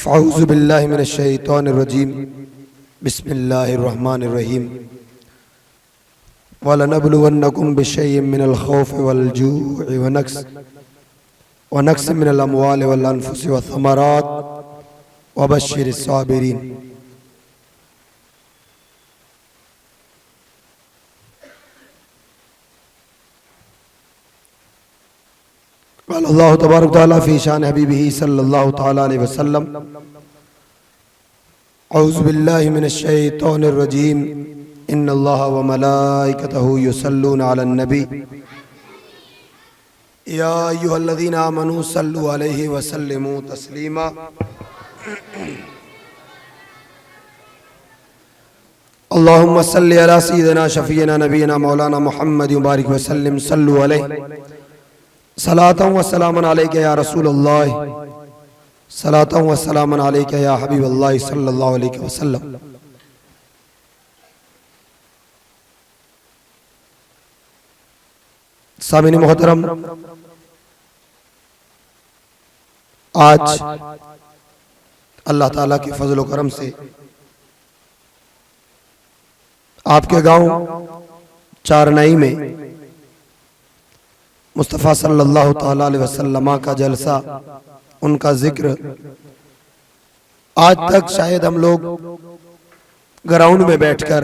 फ़अऊज़ु बिल्लाहि मिनश शैतानिर रजीम बिस्मिल्लाहिर रहमानिर रहीम वलनब्लुवन्नकुम बिशैइन मिनल खौफ़ि वल जू'i व नक्सिन मिनल अमवालि वल अनफुसि वस्समरात वबश्शिरिस साबिरीन। अल्लाह तबारक व तआला फ़ी शान हबीबिही सल्लल्लाहु तआला अलैहि वसल्लम औज़ु बिल्लाहि मिनश शैतानिर रजीम इन्नल्लाह व मलाइकतहु युसल्लूना अलन नबी या अय्युहल्लज़ीना आमनू सल्लु अलैहि व सल्लिमू तस्लीमा। अल्लाहुम्मा सल्लि अला सय्यिदिना शफ़ीना नबीना मौलाना मुहम्मद व बारिक व सल्लिम सल्लु अलैहि सलातन व सलामन अलैका या रसूलल्लाह सलातन व सलामन अलैका या हबीबल्लाह सल्लल्लाहु अलैहि वसल्लम। सामिन मोहतरम, आज अल्लाह ताला के फजल व करम से आपके गांव चारनाई में मुस्तफ़ा सल्लल्लाहु ताला अलैहि वसल्लम का जलसा, उनका जिक्र, आज तक शायद हम लोग ग्राउंड में बैठकर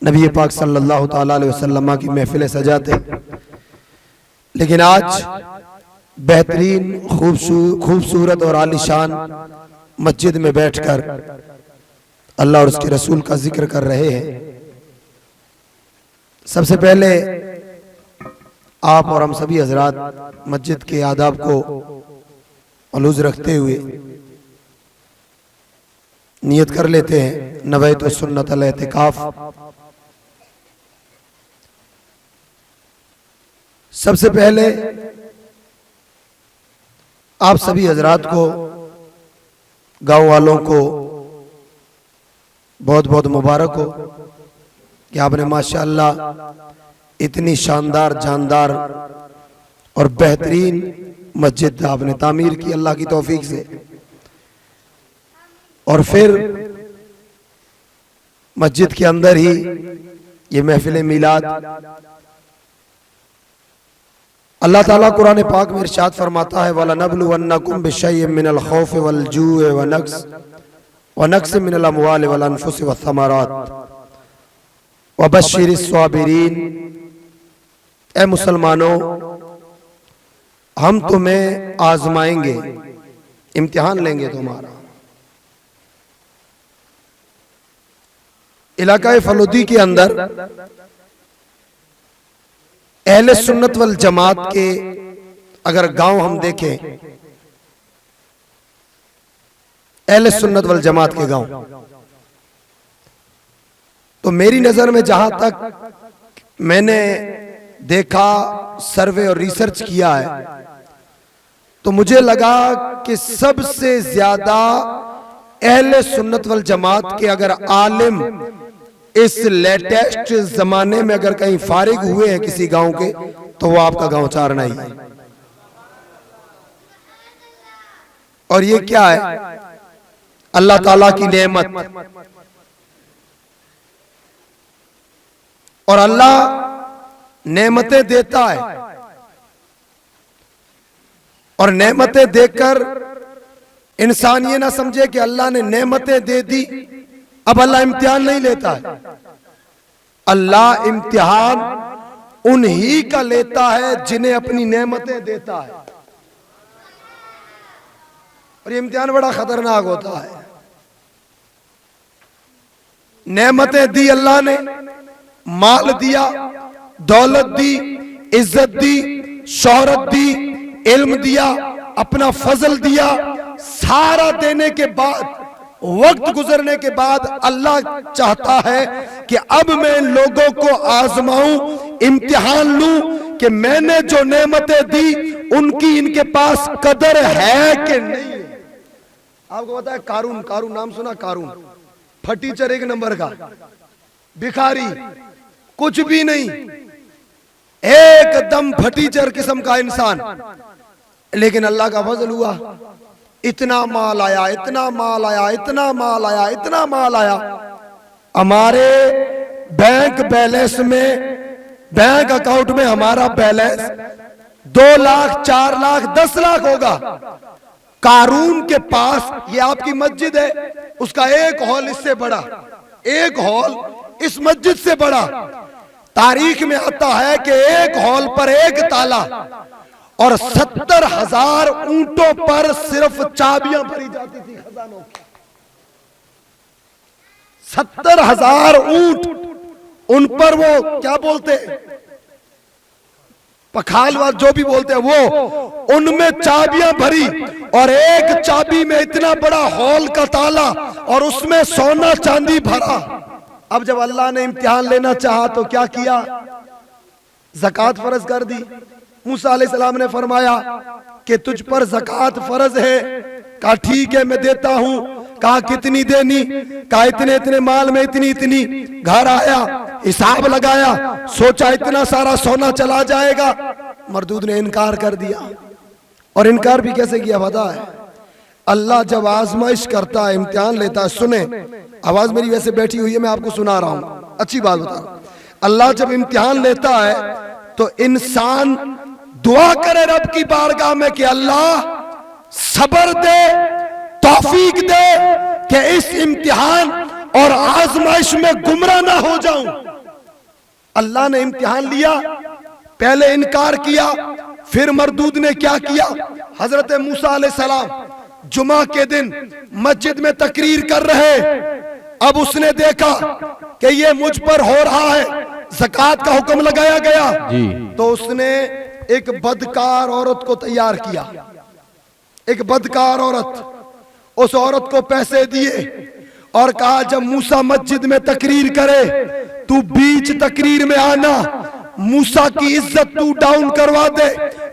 नबी पाक सल्लल्लाहु ताला अलैहि वसल्लम की महफिलें सजाते, लेकिन आज बेहतरीन खूबसूरत और आलीशान मस्जिद में बैठकर अल्लाह और उसके रसूल का जिक्र कर रहे हैं। सबसे पहले आप और हम सभी हजरात मस्जिद के आदाब को मलूज़ रखते हुए नियत कर लेते हैं, नवैत सुन्नत अल एतिकाफ। सबसे पहले आप सभी हजरात को, गांव वालों को बहुत बहुत मुबारक हो कि आपने माशाअल्लाह इतनी शानदार, जानदार और बेहतरीन मस्जिद आपने तामीर की अल्लाह की तौफीक से, और फिर मस्जिद के अंदर ही ये महफिल मिलाद। अल्लाह ताला कुरान पाक में इरशाद फरमाता है, वलनब्लुवन्नकुम बिशैइन मिनल खौफ़ि वल जू'i व नक्सिन मिनल अमवालि वल अनफुसि वस्समरात वबश्शिरिस साबिरीन। ए मुसलमानों, हम तुम्हें आजमाएंगे, इम्तिहान लेंगे तुम्हारा। इलाका फलूदी के अंदर अहले सुन्नत वल जमात के अगर गांव हम देखें, अहले सुन्नत वल जमात के गांव, तो मेरी नजर में जहां तक मैंने देखा, सर्वे और रिसर्च किया है, तो मुझे लगा कि सबसे ज्यादा अहले सुन्नत वल जमात के अगर आलिम इस लेटेस्ट जमाने में अगर कहीं फारिग हुए हैं किसी गांव के, तो वो आपका गांव चारनाई है। और ये क्या है? अल्लाह ताला की नेमत। और अल्लाह नेमतें देता है, और नेमतें देकर इंसान ये ना समझे कि अल्लाह ने नेमतें दे दी, अब अल्लाह इम्तिहान नहीं लेता है। अल्लाह इम्तिहान उन्हीं का लेता है जिन्हें अपनी नेमतें देता है, और ये इम्तिहान बड़ा खतरनाक होता है। नेमतें दी अल्लाह ने, माल दिया, दौलत दी, इज्जत दी, शोहरत दी, इल्म दिया, अपना फजल दिया, सारा देने के बाद, वक्त गुजरने के बाद अल्लाह चाहता है कि अब मैं लोगों को आजमाऊं, इम्तिहान लूं कि मैंने जो नेमतें दी उनकी इनके पास कदर है कि नहीं। आपको पता है कारून, कारून नाम सुना? कारून फटीचर एक नंबर का, भिखारी, कुछ भी नहीं, एकदम फटीचर किस्म का इंसान, लेकिन अल्लाह का फजल हुआ इतना माल आया, इतना माल आया, इतना माल आया, इतना माल आया। हमारे बैंक बैलेंस में, बैंक अकाउंट में हमारा बैलेंस 2 लाख, 4 लाख, 10 लाख होगा। कारून के पास, ये आपकी मस्जिद है, उसका एक हॉल इससे बड़ा, एक हॉल इस मस्जिद से बड़ा। तारीख में आता है कि एक हॉल पर एक ताला और 70,000 ऊंटों पर सिर्फ चाबियां भरी जाती थी खजानों की। 70,000 ऊंट, उन पर वो क्या बोलते, पखालवाद जो भी बोलते हैं, वो उनमें चाबियां भरी और एक चाबी में इतना बड़ा हॉल का ताला और उसमें सोना चांदी भरा। अब जब अल्लाह ने इम्तिहान लेना चाहा तो क्या किया? ज़कात फर्ज कर दी। मूसा अलैहिस्सलाम ने फरमाया कि तुझ पर ज़कात फर्ज है। कहा ठीक है मैं देता हूं। कहा कितनी देनी? कहा इतने इतने माल में इतनी इतनी। घर आया, हिसाब लगाया, सोचा इतना सारा सोना चला जाएगा। मरदूद ने इनकार कर दिया। और इनकार भी कैसे किया पता है? अल्लाह जब आजमाइश करता है, इम्तिहान लेता है, सुने, आवाज मेरी वैसे बैठी हुई है, मैं आपको सुना रहा हूं, अच्छी बात बता रहा हूं। अल्लाह जब इम्तिहान लेता है तो इंसान दुआ करे रब की बारगाह में कि अल्लाह सब्र दे, तौफीक दे कि इस इम्तिहान और आजमाइश में गुमराह ना हो जाऊं। अल्लाह ने इम्तिहान लिया, पहले इनकार किया, फिर मरदूद ने क्या किया? हजरत मूसा अलैहिस्सलाम जुमा के दिन मस्जिद में तकरीर कर रहे। अब उसने देखा कि ये मुझ पर हो रहा है, ज़कात का हुक्म लगाया गया जी। तो उसने एक बदकार औरत को तैयार किया, एक बदकार औरत। उस औरत को पैसे दिए और कहा जब मूसा मस्जिद में तकरीर करे तू बीच तकरीर में आना, मूसा की इज्जत तू डाउन करवा दे,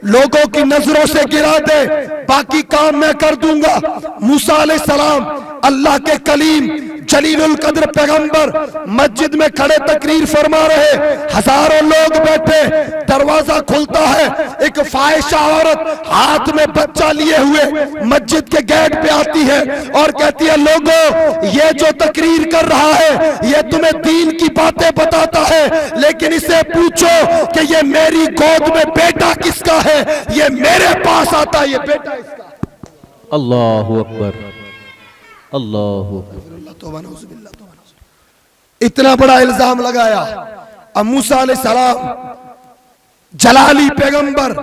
लोगों की नजरों से गिरा दे, बाकी काम मैं कर दूंगा। मूसा अलैहिस्सलाम अल्लाह के कलीम जलीलुल कद्र पैगंबर मस्जिद में खड़े तकरीर फरमा रहे, हजारों लोग बैठे, दरवाजा खुलता है, एक फाहिशा औरत हाथ में बच्चा लिए हुए मस्जिद के गेट पे आती है और कहती है लोगों ये जो तकरीर कर रहा है ये तुम्हें दीन की बातें बताता है, लेकिन इसे पूछो कि ये मेरी गोद में बेटा किसका है, ये मेरे पास आता है, ये बेटा इसका। अल्लाहु अकबर, अल्लाहु अकबर। इतना बड़ा इल्जाम लगाया। अब मूसा अलैहिस्सलाम जलाली पैगंबर,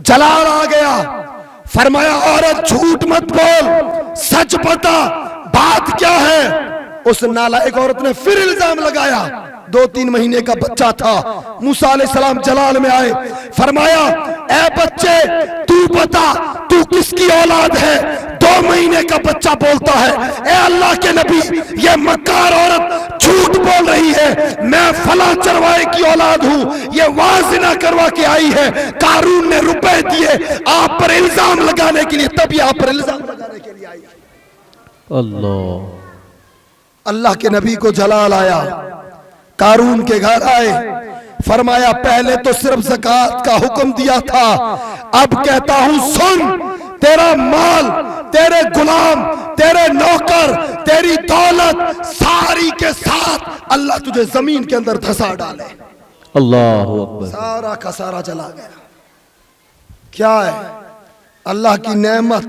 जलाल आ गया, फरमाया औरत झूठ मत बोल, सच बता, बात क्या है? उस नालायक औरत ने फिर इल्जाम लगाया। 2-3 महीने का बच्चा था। मूसा अलैहिस्सलाम जलाल में आए, फरमाया ए बच्चे तू बता तू किसकी औलाद है? 2 महीने का बच्चा बोलता है ए अल्लाह के नबी ये मक्कार औरत झूठ बोल रही है, मैं फला चरवाए की औलाद हूं, ये वाजिना करवा के आई है, कारून ने रुपए दिए आप पर इल्जाम लगाने के लिए, तभी आप पर इल्जाम लगाने के लिए आई। अल्लाह के नबी को जलाल आया, कारून के घर आए, फरमाया पहले तो सिर्फ ज़कात का हुक्म दिया था, अब कहता हूं सुन, तेरा माल, तेरे गुलाम, तेरे नौकर, तेरी दौलत सारी के साथ अल्लाह तुझे जमीन के अंदर धंसा डाले। अल्लाहु अकबर। सारा का सारा चला गया। क्या है? अल्लाह की नेमत।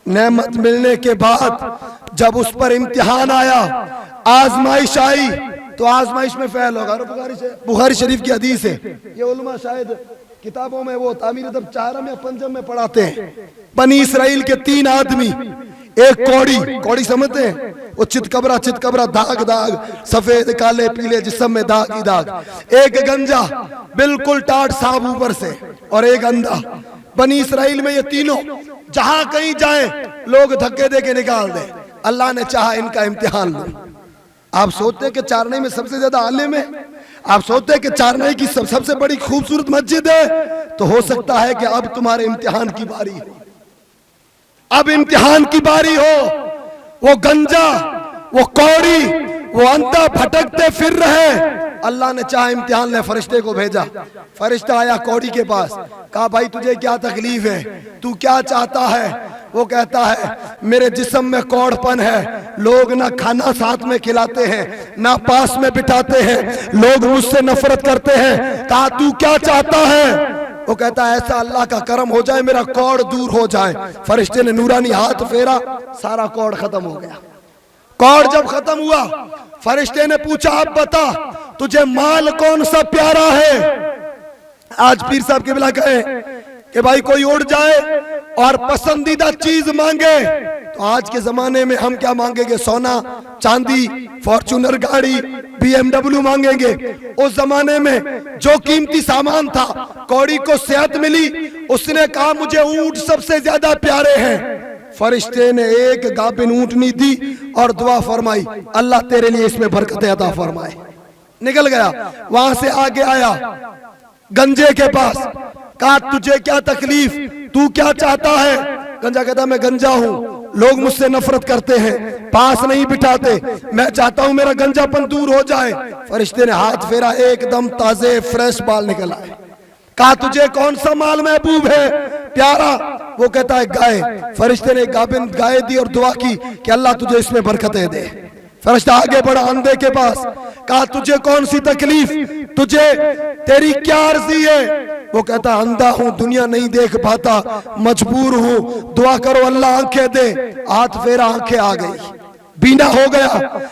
नेमत मिलने के बाद जब उस पर इम्तिहान आया, आजमाइश आई, तो आजमाइश में फेल होगा। बुखारी शरीफ की हदीस है, ये उलमा शायद किताबों में वो तामीर अदब 4 या 5 में पढ़ाते हैं। बनी इसराइल के 3 आदमी, एक कौड़ी समझते हैं, वो चितकबरा दाग दाग, सफेद काले पीले जिस्म में दाग ही दाग, एक गंजा बिल्कुल टाट साफ ऊपर से, और एक अंधा। बनी इसराइल में ये तीनों जहां कहीं जाए लोग धक्के दे के निकाल दे। अल्लाह ने चाहा इनका इम्तिहान लो। आप सोचते हैं कि चारनई में सबसे ज्यादा आलिम है, आप सोचते हैं कि चारनई की सबसे बड़ी खूबसूरत मस्जिद है, तो हो सकता है कि अब तुम्हारे इम्तिहान की बारी हो, अब इम्तिहान की बारी हो। वो गंजा, वो कौड़ी, वो अंधा भटकते फिर रहे, अल्लाह ने चाहा इम्तिहान ले, फरिश्ते को भेजा। फरिश्ता आया कौड़ी के पास, कहा भाई तुझे क्या तकलीफ है, तू क्या चाहता है? वो कहता है मेरे जिस्म में कौड़पन है, लोग ना खाना साथ में खिलाते हैं ना पास में बिठाते हैं, लोग मुझसे नफरत करते हैं। कहा तू क्या चाहता है? वो कहता है ऐसा अल्लाह का करम हो जाए मेरा कौड़ दूर हो जाए। फरिश्ते ने नूरानी हाथ फेरा, सारा कौड़ खत्म हो गया। कौड़ जब खत्म हुआ, फरिश्ते ने पूछा अब बता तुझे माल कौन सा प्यारा है? आज पीर साहब के बिला कहे कि भाई कोई उड़ जाए और पसंदीदा चीज मांगे तो आज के जमाने में हम क्या मांगेंगे? सोना चांदी, फॉर्च्यूनर गाड़ी, BMW मांगेंगे। उस जमाने में जो कीमती सामान था, कौड़ी को सेहत मिली, उसने कहा मुझे ऊंट सबसे ज्यादा प्यारे हैं। फरिश्ते ने एक गाभिन ऊंटनी दी और दुआ फरमाई अल्लाह तेरे लिए इसमें बरकतें अता फरमाए। निकल गया। वहां से आगे आया गंजे के पास, कहा तुझे क्या तकलीफ, तू क्या चाहता है? गंजा कहता मैं गंजा हूं, लोग मुझसे नफरत करते हैं, पास नहीं बिठाते, मैं चाहता हूं मेरा गंजापन दूर हो जाए। फरिश्ते ने हाथ फेरा, एकदम ताजे फ्रेश बाल निकल आए। कहा तुझे कौन सा माल महबूब है प्यारा? वो कहता है गाय। फरिश्ते ने गाभिन गाय दी और दुआ की कि अल्लाह तुझे इसमें बरकतें दे। फरिश्ता आगे बढ़ा अंधे के पास, कहा तुझे कौन सी तकलीफ, तुझे तेरी क्या अर्जी है? वो कहता अंधा हूं, दुनिया नहीं देख पाता, मजबूर हूं, दुआ करो अल्लाह आंखें दे। हाथ फेरा, आंखें आ गई, बीना हो गया।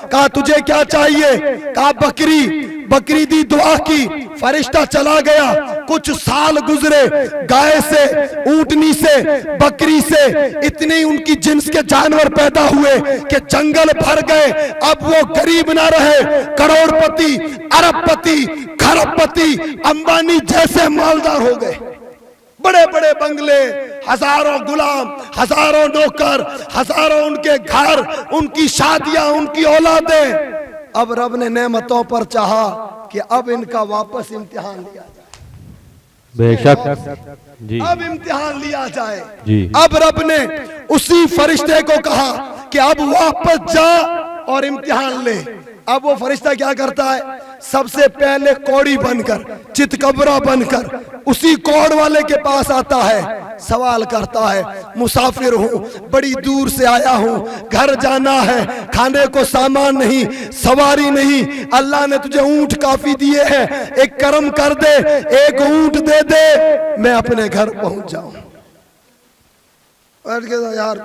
कहा तुझे क्या चाहिए? कहा बकरी। बकरी दी, दुआ की, फरिश्ता चला गया। कुछ साल गुजरे, गाय से, ऊंटनी से, बकरी से इतने उनकी जिन्स के जानवर पैदा हुए कि जंगल भर गए। अब वो गरीब ना रहे, करोड़पति, अरबपति, खरबपति, अंबानी जैसे मालदार हो गए। बड़े बड़े बंगले, हजारों गुलाम, हजारों नौकर, हजारों उनके घर, उनकी शादियां, उनकी औलादें। अब रब ने नेमतों पर चाहा कि अब इनका वापस इम्तिहान लिया जाए। बेशक जी, अब इम्तिहान लिया जाए जी। अब रब ने उसी फरिश्ते को कहा कि अब वापस जा और इम्तिहान ले। अब वो फरिश्ता क्या करता है? सबसे पहले कौड़ी बनकर, चितकबरा बनकर उसी कौड़ वाले के पास आता है, सवाल करता है मुसाफिर हूं, बड़ी दूर से आया हूं, घर जाना है, खाने को सामान नहीं, सवारी नहीं, अल्लाह ने तुझे ऊंट काफी दिए हैं, एक करम कर दे, एक ऊंट दे दे, मैं अपने घर पहुंच जाऊं। यार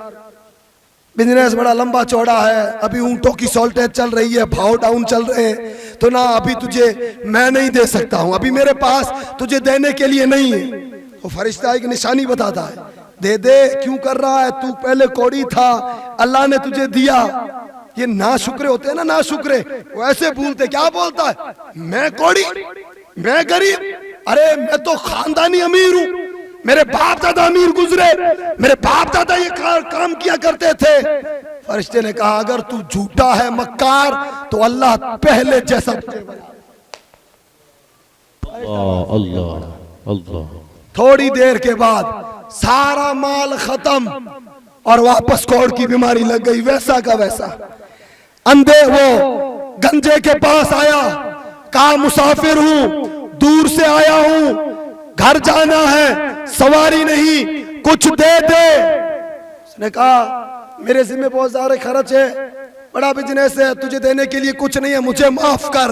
बिजनेस बड़ा लंबा चौड़ा है, अभी ऊंटों की शॉर्टेज चल रही है, भाव डाउन चल रहे हैं, तो ना अभी तुझे मैं नहीं दे सकता हूं, अभी मेरे पास तुझे देने के लिए नहीं है। वो फरिश्ता एक निशानी बताता है, दे दे, क्यों कर रहा है तू? पहले कौड़ी था, अल्लाह ने तुझे दिया। ये ना शुक्रे होते हैं ना, ना शुक्रे, वो ऐसे बोलते, क्या बोलता है? मैं कौड़ी, मैं गरीब, अरे मैं तो खानदानी अमीर हूं, मेरे बाप दादा अमीर गुजरे, मेरे बाप दादा ये काम किया करते थे। फरिश्ते ने कहा अगर तू झूठा है, मक्कार, तो अल्लाह पहले जैसा तुझे बना। अल्लाह अल्लाह। थोड़ी देर के बाद सारा माल खत्म और वापस कौड़ की बीमारी लग गई, वैसा का वैसा। अंधे वो गंजे के पास आया, कहा मुसाफिर हूं, दूर से आया हूं, घर जाना है, सवारी नहीं, कुछ दे दे। उसने कहा मेरे जिम्मे बहुत सारे खर्च है, बड़ा बिजनेस है, तुझे देने के लिए कुछ नहीं है, मुझे माफ कर।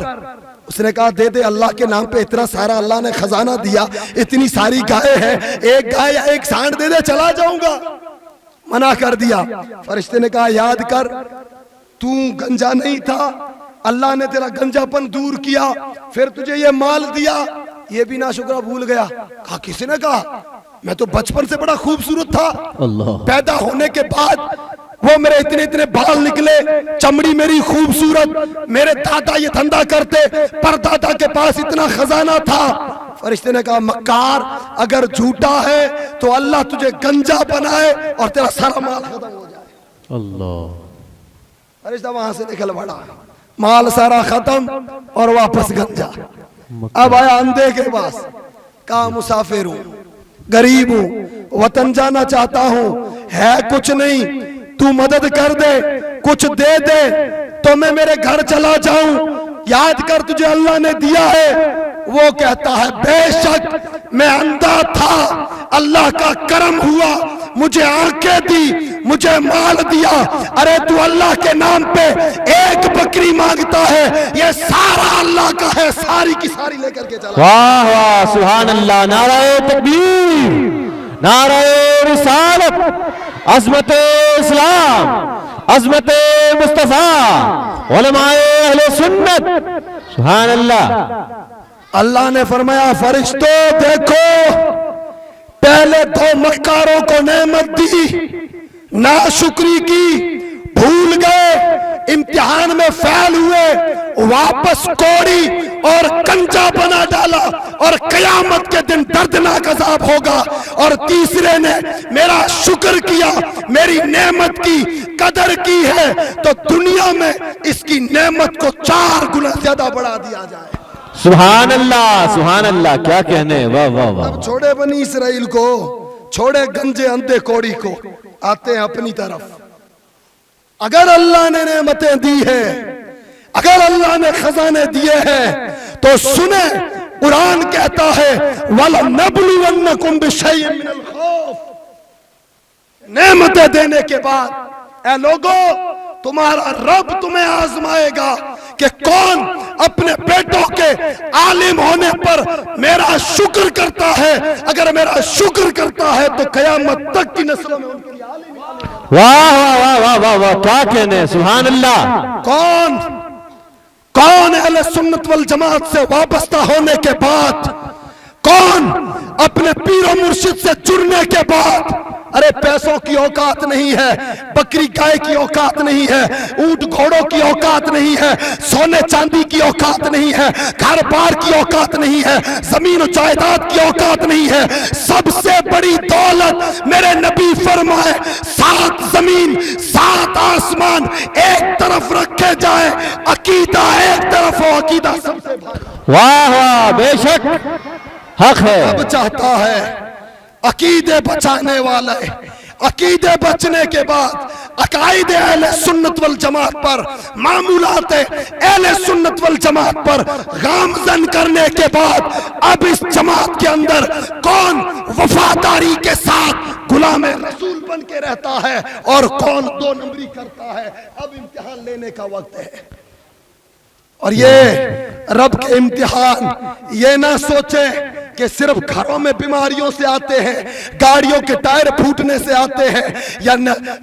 उसने कहा दे दे, अल्लाह के नाम पे इतना सारा अल्लाह ने खजाना दिया, इतनी सारी गाय है, एक गाय या एक सांड दे दे, चला जाऊंगा। मना कर दिया। फरिश्ते ने कहा याद कर, तू गंजा नहीं था, अल्लाह ने तेरा गंजापन दूर किया, फिर तुझे ये माल दिया, ये भी ना शुक्र भूल गया। कहा किसी ने कहा मैं तो बचपन से बड़ा खूबसूरत था, पैदा होने के बाद वो मेरे इतने इतने बाल निकले, चमड़ी मेरी खूबसूरत, मेरे दादा ये धंधा करते, परदादा के पास इतना खजाना था। फरिश्ते ने कहा मक्कार, अगर झूठा है तो अल्लाह तुझे गंजा बनाए और तेरा सारा माल खत्म हो जाए। अल्लाह। फरिश्ता वहां से निकल पड़ा, माल सारा खत्म और वापस गंजा। अब आया अंधे के पास, कहा मुसाफिर हूं, गरीब हूं, वतन जाना चाहता हूं, है कुछ नहीं, तू मदद कर दे, कुछ दे दे तो मैं मेरे घर चला जाऊं। याद कर तुझे अल्लाह ने दिया है। वो कहता है बेशक मैं अंधा था, अल्लाह का करम हुआ, मुझे आंखें दी, मुझे माल दिया। अरे तू अल्लाह के नाम पे एक बकरी मांगता है, ये सारा अल्लाह का है, सारी की सारी लेकर के चला। वाह वाह सुभान अल्लाह, नाराए तकबीर, नाराए रिसालत, अज़मत इस्लाम, अज़मत मुस्तफा, उलमाए अहले सुन्नत, सुभान अल्लाह। अल्लाह ने फरमाया फरिश्तों देखो, पहले दो मक्कारों को नेमत दी, नाशुक्री की, भूल गए, इम्तिहान में फेल हुए, वापस कोड़ी और कंजा बना डाला, और कयामत के दिन दर्दनाक अज़ाब होगा। और तीसरे ने मेरा शुक्र किया, मेरी नेमत की कदर की है, तो दुनिया में इसकी नेमत को 4 गुना ज्यादा बढ़ा दिया जाए। सुभान अल्लाह, सुभान अल्लाह, क्या कहने, वाह वाह वाह। अब छोड़े बनी इसराइल को, छोड़े गंजे अंधे कोड़ी को, आते हैं अपनी तरफ। अगर अल्लाह ने नेमतें दी है, अगर अल्लाह ने खजाने दिए हैं, तो सुने कुरान कहता है वलनबलुवन्नकुम बिशैइन मिनल खौफ। नेमतें देने के बाद ऐ लोगों, तुम्हारा रब तुम्हें आजमाएगा कि कौन अपने बेटों के आलिम होने पर मेरा शुक्र करता है। अगर मेरा शुक्र करता है तो कयामत तक की नस्लों में उनके लिए आलिम। वाह वाह वाह वाह वाह, क्या कहने, सुभान अल्लाह। कौन कौन अहले सुन्नत वल जमात से वाबस्ता होने के बाद, कौन अपने पीर और मुर्शिद से जुड़ने के बाद, अरे पैसों की औकात नहीं है, बकरी गाय की औकात नहीं है, ऊंट घोड़ों की औकात नहीं है, सोने चांदी की औकात नहीं है, घर बार की औकात नहीं है, जमीन जायदाद की औकात नहीं है। सबसे बड़ी दौलत मेरे नबी फरमाए 7 जमीन 7 आसमान एक तरफ रखे जाए, अकीदा एक तरफ हो, अकीदा सबसे भारी। वाह वाह, बेशक हक है। अब चाहता है अकीदे बचाने वाले, अकीदे बचने के बाद अकायदे अहले सुन्नत वल जमात पर, मामूलात अहले सुन्नत वल जमात पर गामजन करने के बाद, अब इस जमात के अंदर कौन वफादारी के साथ गुलामे रसूल बन के रहता है और कौन 2 नंबरी करता है। अब इम्तिहान लेने का वक्त है। और ये रब के इम्तिहान ये ना सोचे कि सिर्फ घरों में बीमारियों से आते हैं, गाड़ियों के टायर फूटने से आते हैं, या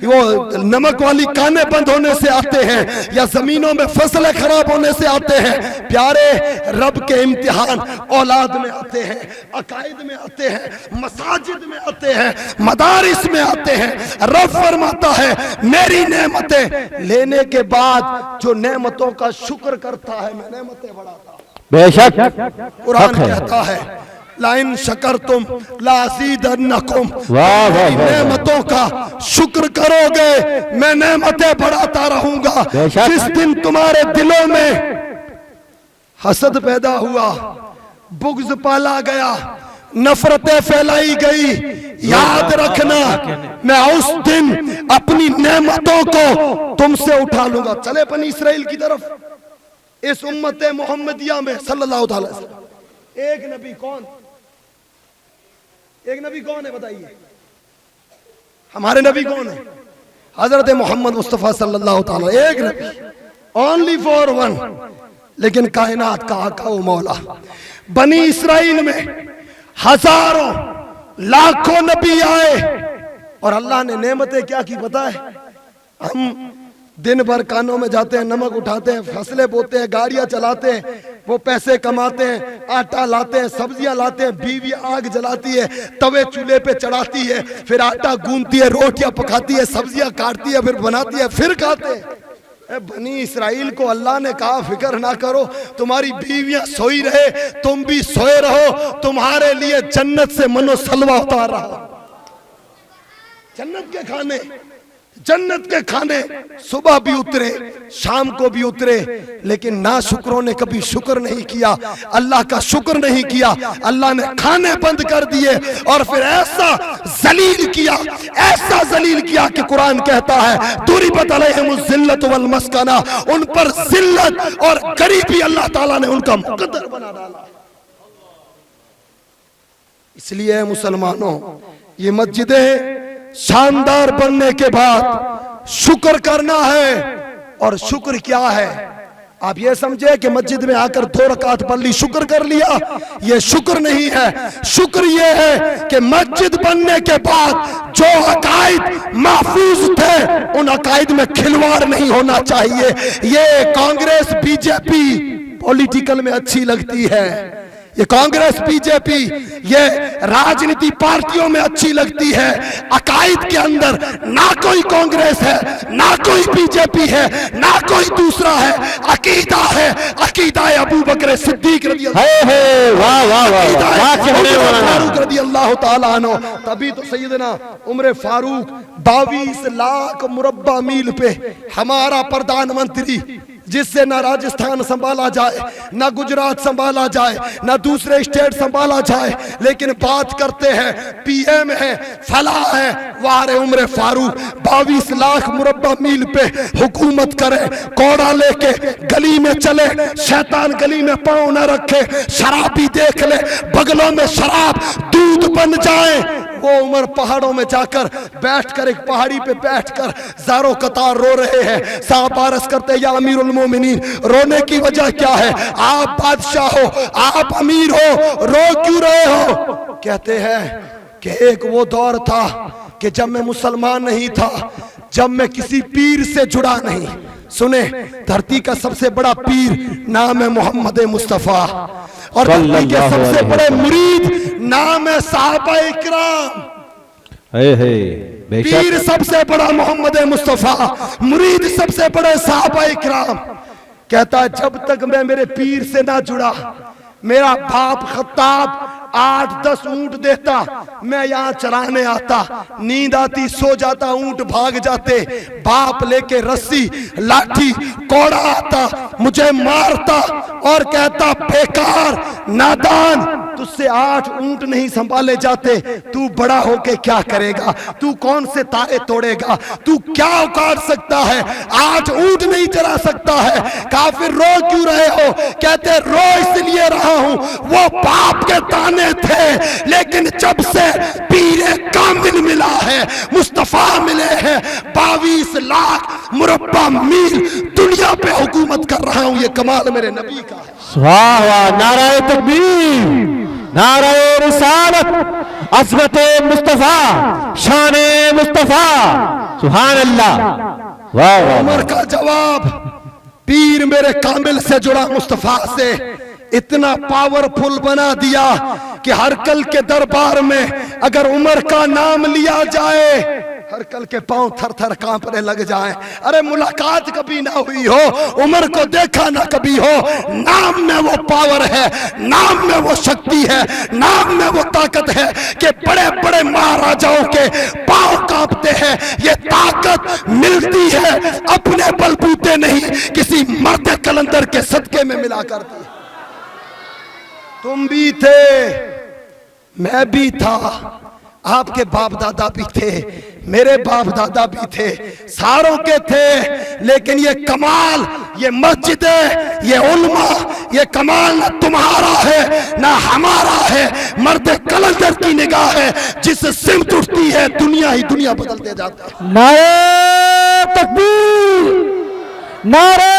वो नमक वाली कानें बंद होने से आते हैं, या जमीनों में फसलें खराब होने से आते हैं। प्यारे, रब के इम्तिहान औलाद में आते हैं, अकायद में आते हैं, मसाजिद में आते हैं, मदारिस में आते हैं। रब फरमाता है मेरी नेमतें लेने के बाद जो नेमतों का शुक्र करता है, मैं नेमतें बढ़ाता हूं। बेशक कुरान कहता है लाइन शकर तुम लाज़ीदन्नकुम, वाह वाह वाह। नेमतों का शुक्र करोगे मैं नेमतें बढ़ाता रहूंगा। जिस दिन तुम्हारे दिलों में हसद पैदा हुआ, बुग़्ज़ पाला गया, नफरतें फैलाई गई, याद रखना मैं उस दिन अपनी नेमतों को तुमसे उठा लूंगा। चले बनी इसराइल की तरफ, इस उम्मत मोहम्मदिया में सल्लल्लाहु अलैहि वसल्लम एक नबी कौन, एक नबी कौन है बताइए? हमारे नबी कौन है? हजरत मोहम्मद मुस्तफा सल्लल्लाहु अलैहि वसल्लम, एक नबी, ओनली फॉर वन। लेकिन कायनात का आका वो मौला। बनी इसराइल में हजारों लाखों नबी आए और अल्लाह ने नेमतें क्या की पता है? हम दिन भर कानों में जाते हैं, नमक उठाते हैं, फसलें बोते हैं, गाड़ियां चलाते हैं, वो पैसे कमाते हैं, आटा लाते हैं, सब्जियां लाते हैं, बीवी आग जलाती है, तवे चूल्हे पे चढ़ाती है, फिर आटा गूंथती है, रोटियां पकाती है, सब्जियां काटती है, फिर बनाती है, फिर खाते हैं। बनी इसराइल को अल्लाह ने कहा फिक्र ना करो, तुम्हारी बीवियां सोई रहे, तुम भी सोए रहो, तुम्हारे लिए जन्नत से मनो सलवा उतार रहा। जन्नत के खाने, जन्नत के खाने सुबह भी उतरे, शाम को भी उतरे, लेकिन ना शुक्रों ने कभी शुक्र नहीं किया, अल्लाह का शुक्र नहीं किया। अल्लाह ने खाने बंद कर दिए और फिर ऐसा जलील किया, ऐसा जलील किया कि कुरान कहता है दुरिबत अलैहिमुज़ ज़िल्लतु वल मस्कना, उन पर जिल्लत और गरीबी अल्लाह ताला ने उनका मुकद्दर बना डाला। इसलिए मुसलमानों, ये मस्जिदें शानदार बनने के बाद शुक्र करना है। और शुक्र क्या है? आप ये समझे कि मस्जिद में आकर 2 रकात पढ़ ली, शुक्र कर लिया, ये शुक्र नहीं है। शुक्र ये है कि मस्जिद बनने के बाद जो अकायद महफूज थे, उन अकायद में खिलवाड़ नहीं होना चाहिए। ये कांग्रेस बीजेपी पॉलिटिकल में अच्छी लगती है, ये कांग्रेस बीजेपी ये राजनीति पार्टियों में अच्छी लगती है। अकायद के अंदर ना कोई कांग्रेस है, ना कोई बीजेपी है, ना कोई दूसरा है। अकीदा है, अकीदा अबू बकर सिद्दीक रज़ी अल्लाह ताला अन्हु। तभी तो सैयदना उमर फारूक 22 लाख मुरब्बा मील पे हमारा प्रधानमंत्री, जिससे ना राजस्थान संभाला जाए, ना गुजरात संभाला जाए, ना दूसरे स्टेट संभाला जाए, लेकिन बात करते हैं पीएम है, फला है, वारे उम्र फारूक 22 लाख मुरब्बा मील पे हुकूमत करे, कोड़ा लेके गली में चले, शैतान गली में पांव न रखे, शराबी देख ले, बगलों में शराब दूध बन जाए। वो उमर पहाड़ों में जाकर बैठकर, एक पहाड़ी पे बैठकर ज़ारो कतार रो रहे हैं, सांप आरस करते, या अमीरुल मोमिनीन, रोने की वजह क्या है? आप बादशाह हो, आप अमीर हो, रो क्यों रहे हो? कहते हैं कि एक वो दौर था कि जब मैं मुसलमान नहीं था, जब मैं किसी पीर से जुड़ा नहीं। सुने, धरती का सबसे बड़ा पीर नाम है मोहम्मद मुस्तफा, और धरती के सबसे बड़े मुरीद नाम है साहबा इकराम। पीर सबसे बड़ा मोहम्मद मुस्तफा, मुरीद सबसे बड़े साहबा इकराम। कहता है जब तक मैं मेरे पीर से ना जुड़ा, मेरा बाप खत्ताब 8-10 ऊंट देता, मैं यहाँ चराने आता, नींद आती सो जाता, ऊंट भाग जाते, बाप लेके रस्सी लाठी कोड़ा आता, मुझे मारता और कहता बेकार नादान, तुझसे 8 ऊंट नहीं संभाले जाते, तू बड़ा होके क्या करेगा? तू कौन से तारे तोड़ेगा? तू क्या उखाड़ सकता है? 8 ऊंट नहीं चला सकता है। काफिर रो क्यों रहे हो? कहते रो इसलिए रहा हूं, वो बाप के ताने थे, लेकिन जब से पीरे कामिल मिला है, मुस्तफा मिले हैं, 22 लाख मुरब्बा मील दुनिया पे हुकूमत कर रहा हूं। ये कमाल मेरे नबी का है। वाह वाह, नाराए तकबीर, नाराए रिसालत, अज़मते मुस्तफा, शाने मुस्तफा, सुभान अल्लाह। वाह वाह। उमर का जवाब, पीर मेरे कामिल से जुड़ा, मुस्तफा से इतना पावरफुल बना दिया कि हर कल के दरबार में अगर उमर का नाम लिया जाए, हर कल के पांव थर थर कांपने लग जाएं। अरे मुलाकात कभी ना हुई हो, उमर को देखा ना कभी हो, नाम में वो पावर है, नाम में वो शक्ति है, नाम में वो ताकत है कि बड़े बड़े महाराजाओं के पांव कांपते हैं। ये ताकत मिलती है अपने बलबूते नहीं, किसी मर्द कलंदर के सदके में मिला करती है। तुम भी थे, मैं भी था, आपके बाप दादा भी थे, मेरे बाप दादा भी थे, सारों के थे, लेकिन ये कमाल, ये मस्जिदें, ये उल्मा, ये कमाल ना तुम्हारा है ना हमारा है, मर्द कलंदर की निगाह है, जिस सिमत उठती है दुनिया ही दुनिया बदलते जाता है। नारे तकबीर, नारे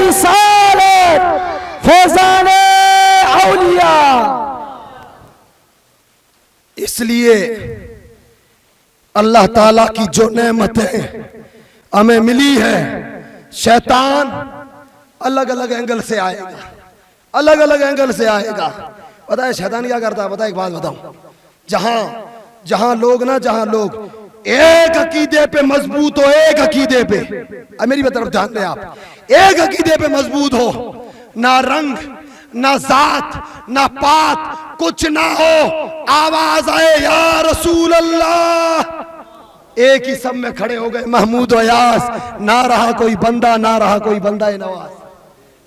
रिसालत, फैज़ाने औलिया। इसलिए अल्लाह ताला की जो नेमतें हमें मिली है, शैतान अलग अलग एंगल से आएगा, अलग अलग एंगल से आएगा। पता है शैतान क्या करता है? पता है, एक बात बताऊं, जहां लोग एक अकीदे पे मजबूत हो, एक अकीदे पे, अब मेरी तरफ ध्यान दें आप, एक अकीदे पे मजबूत हो, ना रंग ना जात ना पात कुछ ना हो, आवाज आए या रसूल अल्लाह, एक ही सब में खड़े हो गए महमूद अयास, ना रहा कोई बंदा, ना रहा कोई बंदा नवाज।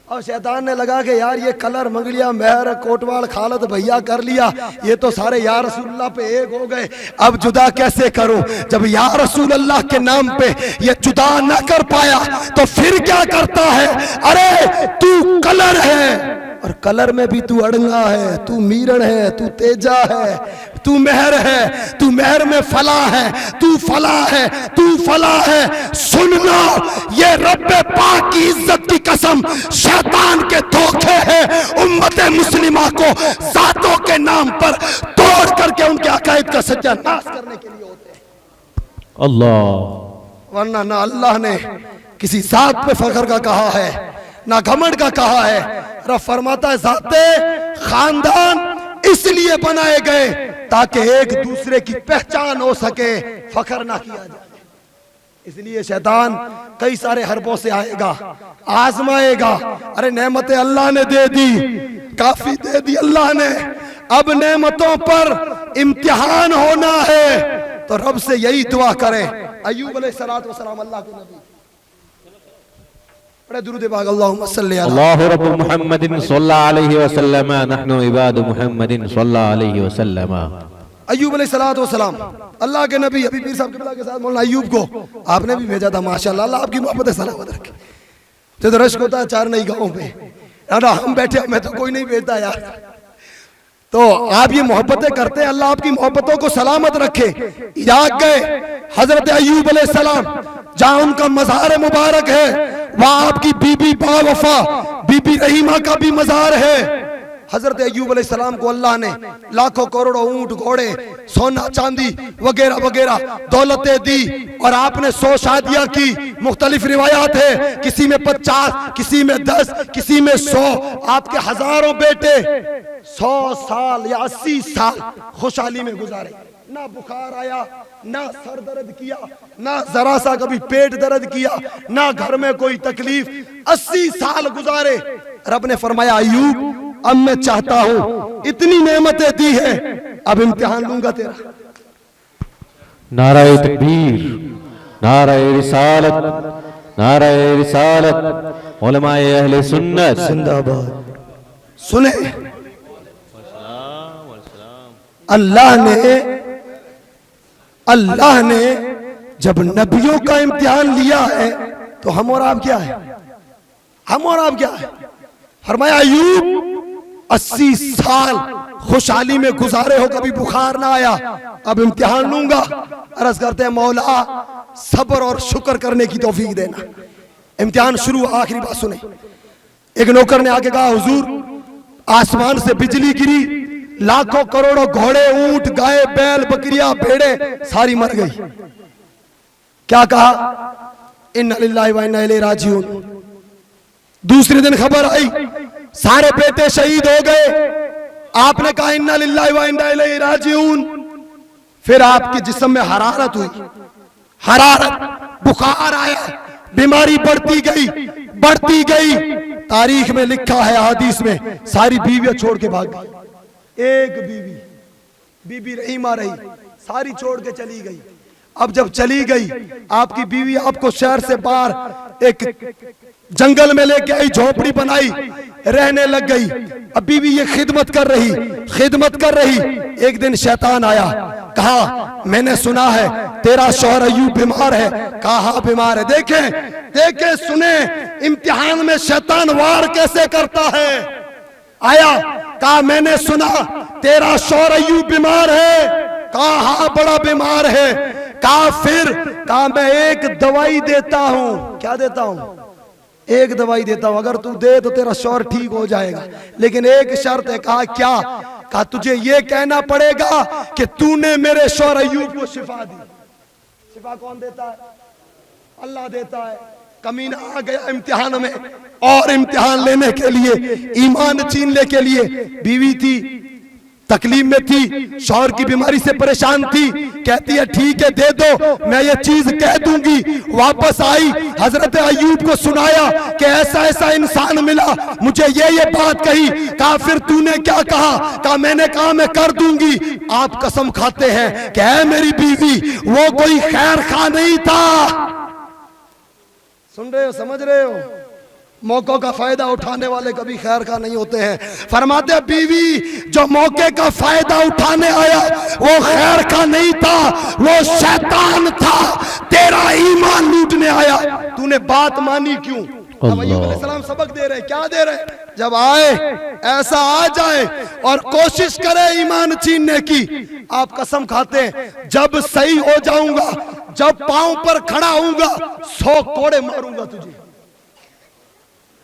और शैतान ने लगा कि यार ये कलर मंगलिया मेहर कोटवाल खालद भैया कर लिया, ये तो सारे या रसूलुल्लाह पे एक हो गए, अब जुदा कैसे करूं? जब या रसूलुल्लाह के नाम पे ये जुदा ना कर पाया तो फिर क्या करता है? अरे तू कलर है और कलर में भी तू अड़ंगा है, तू मीरण है, तू तेजा है, तू मेहर है, तू मेहर में फला है, तू फला है, तू फला है। सुन लो, ये रब्बे पाक की इज्जत की कसम शैतान के धोखे हैं। उम्मत मुस्लिमा को जातों के नाम पर तोड़ करके उनके अकायद का सत्यानाश करने के लिए होते हैं। अल्लाह, वरना ना अल्लाह ने किसी जात पे फख्र का कहा है, ना घमंड का कहा है। रब फरमाता है जाते खानदान इसलिए बनाए गए ताकि एक दूसरे की पहचान हो सके, फख्र ना किया जाए। इसलिए शैतान कई सारे हरबों से आएगा, आजमाएगा। अरे नेमतें अल्लाह ने दे दी, काफी दे दी अल्लाह ने, अब नेमतों पर इम्तिहान होना है तो रब से यही दुआ करें। अय्यूब अलैहिस्सलातु वस्सलाम अल्लाह के नबी, बड़े दुरूद पाक अल्लाहुम्मा सल्ली अला अल्लाहु रब्बु मुहम्मदिन सल्लल्लाहु अलैहि वसल्लम नहनु इबादु मुहम्मदिन सल्लल्लाहु अलैहि वसल्लम। अय्यूब अलैहिस्सलातु वस्सलाम अल्लाह के नबी, अभी पीर साहब किबला के साथ मौलाना अय्यूब को आपने भी भेजा था, माशाल्लाह, अल्लाह आपकी मोहब्बत सलामत रखे। तो रश्क होता है चार नई गाँव पे, हम बैठे, हमें तो कोई नहीं भेजता यार। तो आप ये मोहब्बतें करते हैं, अल्लाह आपकी मोहब्बतों को सलामत रखे। याद गए हजरत अय्यूब अलैहिस्सलाम, जहां उनका मज़ार मुबारक है वहां आपकी बीबी बावफा बीबी रहीमा का भी मज़ार है। हजरत अय्यूब अलैहिस्सलाम को अल्लाह ने लाखों करोड़ों ऊंट घोड़े सोना चांदी वगैरह वगैरह दौलतें दी और आपने 100 शादियां की। मुख्तलिफ रिवायात है, किसी में 50, किसी में 10, किसी में 100। आपके हजारों बेटे 100 साल या 80 साल खुशहाली में गुजारे, ना बुखार आया, ना सर दर्द किया, ना जरा सा कभी पेट दर्द किया, ना घर में कोई तकलीफ। 80 साल गुजारे। रब ने फरमाया अय्यूब अब मैं चाहता हूं, इतनी नेमतें दी है, अब इम्तिहान लूंगा तेरा। नाराए तकबीर, नाराए रिसालत, नाराए रिसालत, उलमाए अहले सुन्नत जिंदाबाद। सुने, अल्लाह ने जब नबियों का इम्तिहान लिया है तो हम और आप क्या है? हम और आप क्या है? फरमाया अय्यूब 80 साल खुशहाली में गुजारे हो, कभी बुखार ना आया, अब इम्तिहान लूंगा। अर्ज करते हैं मौला सब्र और शुक्र करने की तौफीक देना। इम्तिहान शुरू, आखिरी बात सुने। एक नौकर ने आके कहा हुजूर आसमान से बिजली गिरी, लाखों करोड़ों घोड़े ऊंट गाय बैल बकरियां भेड़े सारी मर गई। क्या कहा? इन्ना लिल्लाहि व इन्ना इलैहि राजिऊन। दूसरे दिन खबर आई सारे बेटे शहीद हो गए। आपने कहा इन्ना लिल्लाहि व इन्ना इलैहि राजिऊन। फिर आपके जिस्म में हरारत हुई, हरारत, बुखार आया, बीमारी बढ़ती गई, बढ़ती गई। तारीख में लिखा है, हदीस में, सारी बीवियां छोड़ के भाग गई। एक बीवी, बीबी रहीमा रही, सारी छोड़ के चली गई। अब जब चली गई आपकी बीवी आपको शहर से बाहर एक जंगल में लेके आई, झोपड़ी बनाई, रहने लग गई। अब बीवी ये खिदमत कर रही। एक दिन शैतान आया, कहा मैंने सुना है तेरा शौहर अय्यूब बीमार है। कहा हाँ बीमार है। देखे सुने इम्तिहान में शैतान वार कैसे करता है। आया, कहा मैंने सुना तेरा शौहर अय्यूब बीमार है। कहा हाँ बड़ा बीमार है। कहा फिर? कहा मैं एक दवाई देता हूं। क्या देता हूं? एक दवाई देता हूं, अगर तू दे तो तेरा शौहर ठीक हो जाएगा, लेकिन एक शर्त है। कहा क्या? कहा तुझे ये कहना पड़ेगा कि तूने मेरे शौहर अय्यूब को शिफा दी। शिफा कौन देता है? अल्लाह देता है। कमीना आ गया इम्तिहान में, और इम्तिहान लेने के लिए, ईमान छीनने के लिए। बीवी थी, तकलीफ में थी, शौहर की बीमारी से परेशान थी, कहती है ठीक है दे दो, मैं ये चीज कह दूंगी। वापस आई, हजरत अय्यूब को सुनाया कि ऐसा ऐसा इंसान मिला, मुझे ये बात कही। कहा फिर तूने क्या कहा? कहा मैंने कहा मैं कर दूंगी। आप कसम खाते हैं कि है मेरी बीवी, वो कोई खैर खा नहीं था। सुन रहे हो, समझ रहे हो? मौकों का फायदा उठाने वाले कभी खैर का नहीं होते हैं। फरमाते बीवी जो मौके का फायदा उठाने आया वो खैर का नहीं था, वो शैतान था, तेरा ईमान लूटने आया। तूने बात मानी क्यों? अब अय्यूब अलैहिस्सलाम सबक दे रहे, क्या दे रहे? जब आए ऐसा आ जाए और कोशिश करे ईमान छीनने की, आप कसम खाते हैं जब सही हो जाऊंगा, जब पांव पर खड़ा होऊंगा, 100 कोड़े मारूंगा तुझे।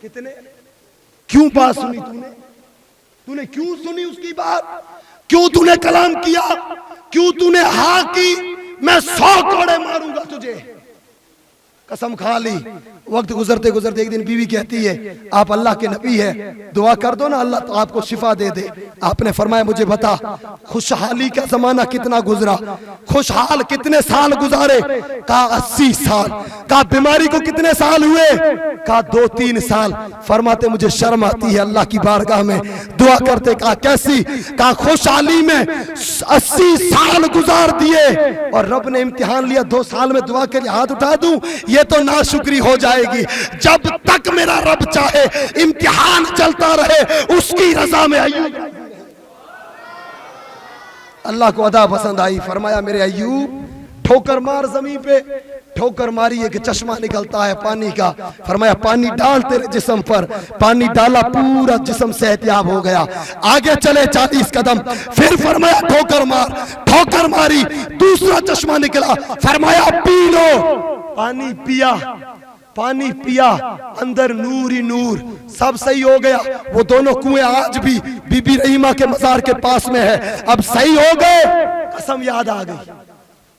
कितने? क्यों बात सुनी तूने? तूने क्यों सुनी उसकी बात? क्यों तूने कलाम किया? क्यों तूने हाँ की? मैं 100 कोड़े मारूंगा तुझे। कसम खा ली। वक्त गुजरते गुजरते एक दिन बीवी कहती है आप अल्लाह के नबी है, दुआ कर दो ना अल्लाह तो आपको शिफा दे दे। आपने फरमाया मुझे बता खुशहाली का जमाना कितना गुजरा, खुशहाल कितने साल गुजारे? कहा 80 साल। कहा बीमारी को कितने साल हुए? कहा 2-3 साल। फरमाते मुझे शर्म आती है अल्लाह की बारगाह में दुआ करते। कहा कैसी? कहा खुशहाली में 80 साल गुजार दिए और रब ने इम्तिहान लिया, 2 साल में दुआ के लिए हाथ उठा दूं ये तो नाशुक्री हो जाएगी। जब तक मेरा रब चाहे इम्तिहान चलता रहे उसकी रजा में अय्यूब। अल्लाह को अदा पसंद आई। फरमाया मेरे अय्यूब ठोकर मार जमीन पे। ठोकर मारी है कि चश्मा निकलता है पानी का। फरमाया पानी डाल तेरे जिस्म पर। पानी डाला, पूरा जिस्म सेहतियाब हो गया। आगे चले 40 कदम, फिर फरमाया ठोकर मार। ठोकर मारी, दूसरा चश्मा निकला। फरमाया पी लो। पानी पिया, पानी पिया, अंदर नूर ही नूर, सब सही हो गया। वो दोनों कुएं आज भी बीबी रहीमा के मजार के पास में है। अब सही हो गए। कसम याद आ गई।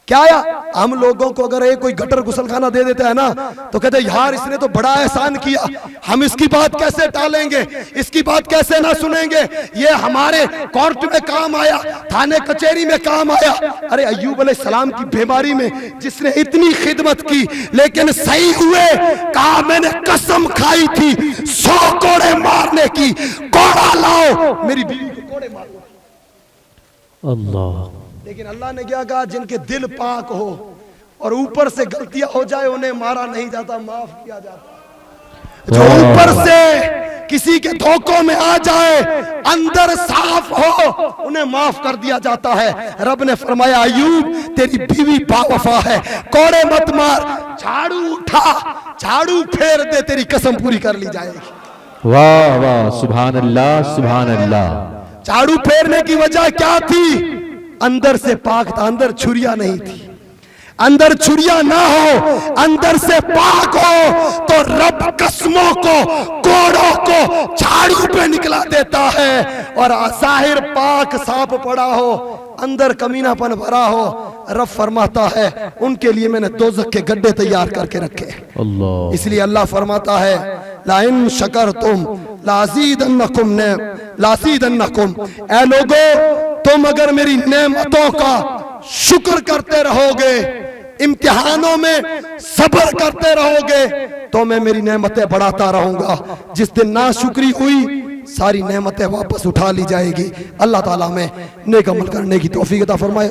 क्या या हम लोगों को अगर एक कोई गटर गुसलखाना दे देता है ना तो कहते यार इसने तो बड़ा एहसान किया, हम इसकी बात कैसे टालेंगे, इसकी बात कैसे ना सुनेंगे, ये हमारे कोर्ट में काम आया, थाने कचहरी में काम आया। अरे अय्यूब अलैहिस्सलाम की बीमारी में जिसने इतनी खिदमत की लेकिन सही हुए। कहा मैंने कसम खाई थी 100 कोड़े मारने की, कोड़ा लाओ मेरी बीवी को कोड़े मारो। अल्लाह। लेकिन अल्लाह ने क्या कहा? जिनके दिल पाक हो और ऊपर से गलतियां हो जाए उन्हें मारा नहीं जाता, माफ किया जाता। जो ऊपर से किसी के धोखों में आ जाए, अंदर साफ हो, उन्हें माफ कर दिया जाता है। रब ने फरमाया अय्यूब तेरी बीवी बावफा है, कोड़े मत मार, झाड़ू उठा, झाड़ू फेर दे, तेरी कसम पूरी कर ली जाएगी। वाह वाह, सुभान अल्लाह सुभान अल्लाह। झाड़ू फेरने की वजह क्या थी? अंदर से पाक था, अंदर छुरिया नहीं थी। अंदर छुरिया ना हो, अंदर से पाक हो तो रब कसमों को, कोड़ों को झाड़ू पे निकला देता है। और जाहिर पाक साफ पड़ा हो, अंदर कमीनापन भरा हो, रब फरमाता है उनके लिए मैंने दोज़ख के गड्ढे तैयार करके रखे। अल्लाह। इसलिए अल्लाह फरमाता है ला इन शकरतुम लाज़ीदन्नकुम, लाज़ीदन्नकुम, ऐ लोगो तुम अगर मेरी नेमतों का शुक्र करते रहोगे, इम्तिहानों में सब्र करते रहोगे तो मैं मेरी नेमतें बढ़ाता रहूंगा। जिस दिन नाशुक्री हुई सारी नेमतें वापस उठा ली जाएगी। अल्लाह ताला में नेक अमल करने की तौफीक अता फरमाए।